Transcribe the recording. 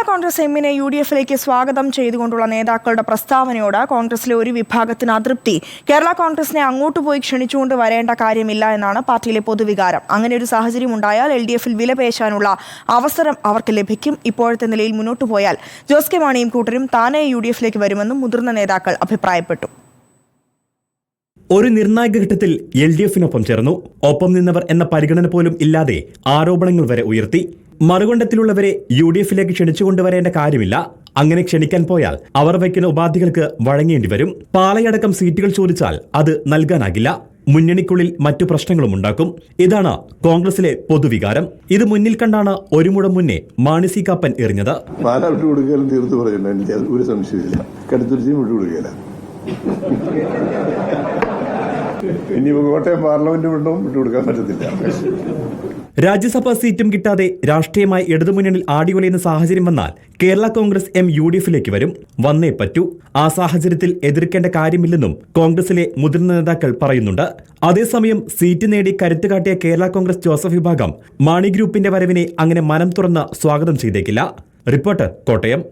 കോൺഗ്രസ് എമ്മിനെ യു.ഡി.എഫിലേക്ക് സ്വാഗതം ചെയ്തുകൊണ്ടുള്ള നേതാക്കളുടെ പ്രസ്താവനയോട് കോൺഗ്രസിലെ ഒരു വിഭാഗത്തിന് അതൃപ്തി. കേരള കോൺഗ്രസിനെ അങ്ങോട്ട് പോയി ക്ഷണിച്ചുകൊണ്ട് വരേണ്ട കാര്യമില്ല എന്നാണ് പാർട്ടിയിലെ പൊതുവികാരം. അങ്ങനെ ഒരു സാഹചര്യം ഉണ്ടായാൽ എൽ.ഡി.എഫിൽ വിലപേശാനുള്ള അവസരം അവർക്ക് ലഭിക്കും. ഇപ്പോഴത്തെ നിലയിൽ മുന്നോട്ടു പോയാൽ ജോസ് കെ മാണിയും കൂട്ടരും താനെ യു.ഡി.എഫിലേക്ക് വരുമെന്നും മുതിർന്ന നേതാക്കൾ അഭിപ്രായപ്പെട്ടു. ഒരു നിർണായക ഘട്ടത്തിൽ എൽ.ഡി.എഫിനൊപ്പം ചേർന്നു. ഒപ്പം നിന്നവർ എന്ന പരിഗണന പോലും ഇല്ലാതെ ആരോപണങ്ങൾ വരെ ഉയർത്തി. മറുകണ്ഠത്തിലുള്ളവരെ യു.ഡി.എഫിലേക്ക് ക്ഷണിച്ചുകൊണ്ടുവരേണ്ട കാര്യമില്ല. അങ്ങനെ ക്ഷണിക്കാൻ പോയാൽ അവർ വയ്ക്കുന്ന ഉപാധികൾക്ക് വഴങ്ങേണ്ടി വരും. പാലയടക്കം സീറ്റുകൾ ചോദിച്ചാൽ അത് നൽകാനാകില്ല. മുന്നണിക്കുള്ളിൽ മറ്റു പ്രശ്നങ്ങളും ഉണ്ടാക്കും. ഇതാണ് കോൺഗ്രസിലെ പൊതുവികാരം. ഇത് മുന്നിൽ കണ്ടാണ് ഒരു മുഴം മുന്നേ മാണി സി കാപ്പൻ എറിഞ്ഞത്. കോട്ടയം പാർലമെന്റ് വിട്ടുകൊടുക്കാൻ പറ്റത്തില്ല. രാജ്യസഭാ സീറ്റും കിട്ടാതെ രാഷ്ട്രീയമായി ഇടതുമുന്നണിയിൽ ആടിയുലയുന്ന സാഹചര്യം വന്നാൽ കേരള കോൺഗ്രസ് എം യു.ഡി.എഫിലേക്ക് വരും. വന്നേ പറ്റൂ. ആ സാഹചര്യത്തിൽ എതിർക്കേണ്ട കാര്യമില്ലെന്നും കോൺഗ്രസിലെ മുതിർന്ന നേതാക്കൾ പറയുന്നുണ്ട്. അതേസമയം സീറ്റ് നേടി കരുത്ത് കാട്ടിയ കേരള കോൺഗ്രസ് ജോസഫ് വിഭാഗം മാണി ഗ്രൂപ്പിന്റെ വരവിനെ അങ്ങനെ മനം തുറന്ന് സ്വാഗതം ചെയ്തേക്കില്ല. റിപ്പോർട്ടർ, കോട്ടയം.